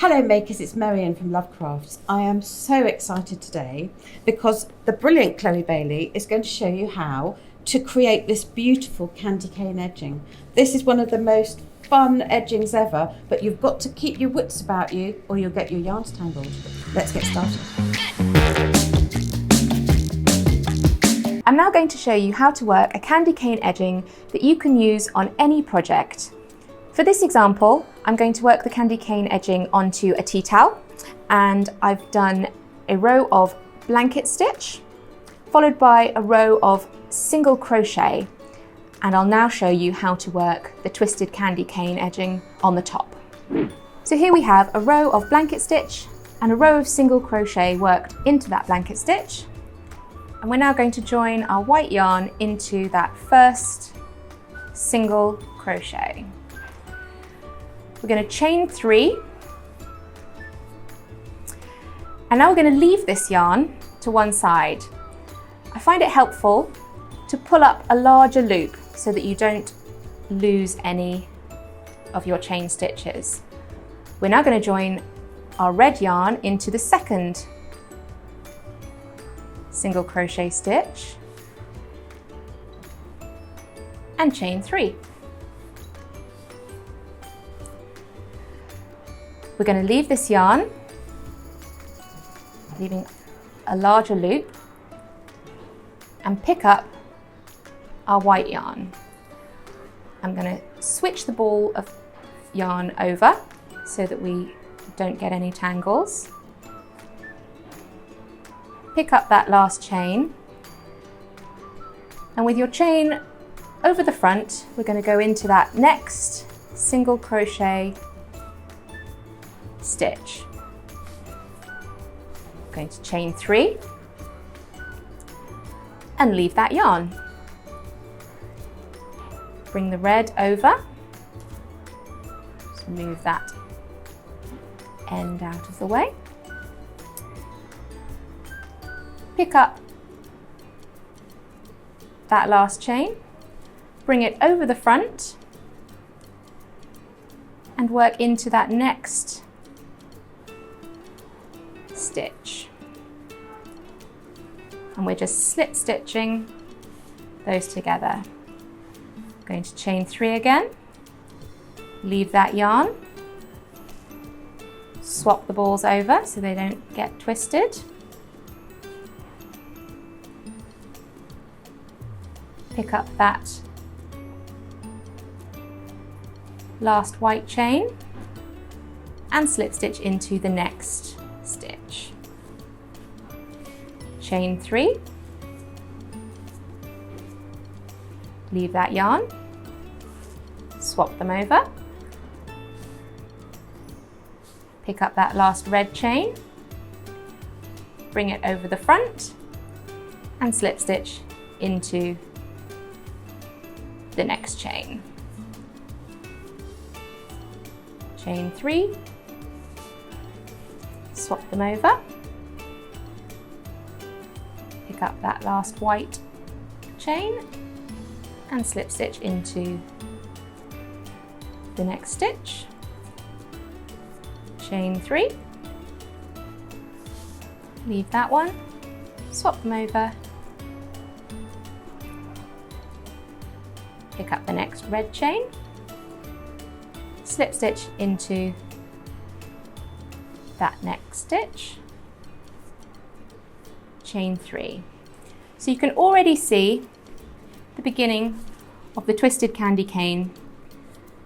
Hello makers, it's Marion from Love Crafts. I am so excited today because the brilliant Chloe Bailey is going to show you how to create this beautiful candy cane edging. This is one of the most fun edgings ever, but you've got to keep your wits about you or you'll get your yarns tangled. Let's get started. I'm now going to show you how to work a candy cane edging that you can use on any project. For this example, I'm going to work the candy cane edging onto a tea towel, and I've done a row of blanket stitch, followed by a row of single crochet, and I'll now show you how to work the twisted candy cane edging on the top. So here we have a row of blanket stitch and a row of single crochet worked into that blanket stitch, and we're now going to join our white yarn into that first single crochet. We're going to chain 3, and now we're going to leave this yarn to one side. I find it helpful to pull up a larger loop so that you don't lose any of your chain stitches. We're now going to join our red yarn into the second single crochet stitch and chain 3. We're going to leave this yarn, leaving a larger loop, and pick up our white yarn. I'm going to switch the ball of yarn over so that we don't get any tangles. Pick up that last chain, and with your chain over the front, we're going to go into that next single crochet stitch. I'm going to chain 3 and leave that yarn. Bring the red over, just move that end out of the way. Pick up that last chain, bring it over the front and work into that next stitch. And we're just slip stitching those together. I'm going to chain 3 again, leave that yarn, swap the balls over so they don't get twisted. Pick up that last white chain and slip stitch into the next stitch. Chain 3, leave that yarn, swap them over, pick up that last red chain, bring it over the front and slip stitch into the next chain. Chain 3, swap them over, pick up that last white chain and slip stitch into the next stitch. Chain 3, leave that one, swap them over, pick up the next red chain, slip stitch into that next stitch, chain 3. So you can already see the beginning of the twisted candy cane.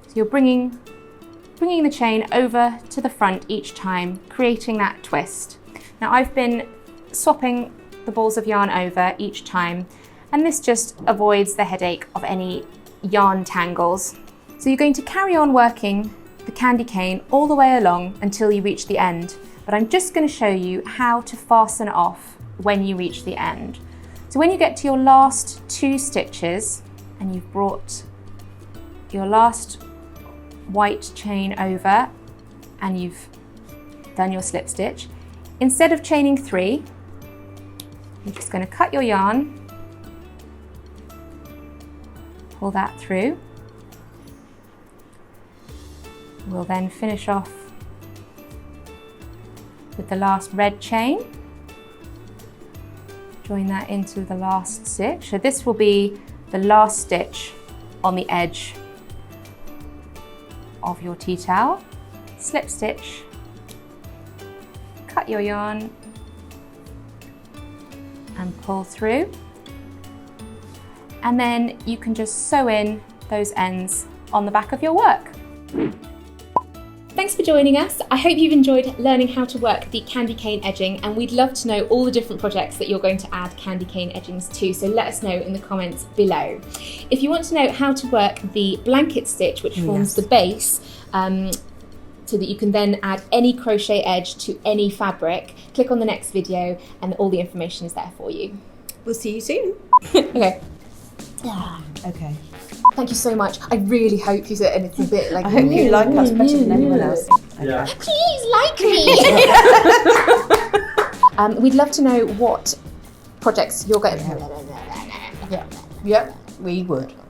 So you're bringing the chain over to the front each time, creating that twist. Now I've been swapping the balls of yarn over each time, and this just avoids the headache of any yarn tangles. So you're going to carry on working the candy cane all the way along until you reach the end, but I'm just going to show you how to fasten it off when you reach the end. So when you get to your last 2 stitches and you've brought your last white chain over and you've done your slip stitch, instead of chaining 3, you're just going to cut your yarn, pull that through. We'll then finish off with the last red chain. Join that into the last stitch. So this will be the last stitch on the edge of your tea towel. Slip stitch, cut your yarn and pull through. And then you can just sew in those ends on the back of your work. Thanks for joining us. I hope you've enjoyed learning how to work the candy cane edging, and we'd love to know all the different projects that you're going to add candy cane edgings to, so let us know in the comments below. If you want to know how to work the blanket stitch, which forms the base, so that you can then add any crochet edge to any fabric, click on the next video and all the information is there for you. We'll see you soon. Okay. Okay. Thank you so much. I really hope you said, and it's a bit like, I hope you like us better than anyone else. Yeah. please like me. We'd love to know what projects you're going to. Yeah, we would.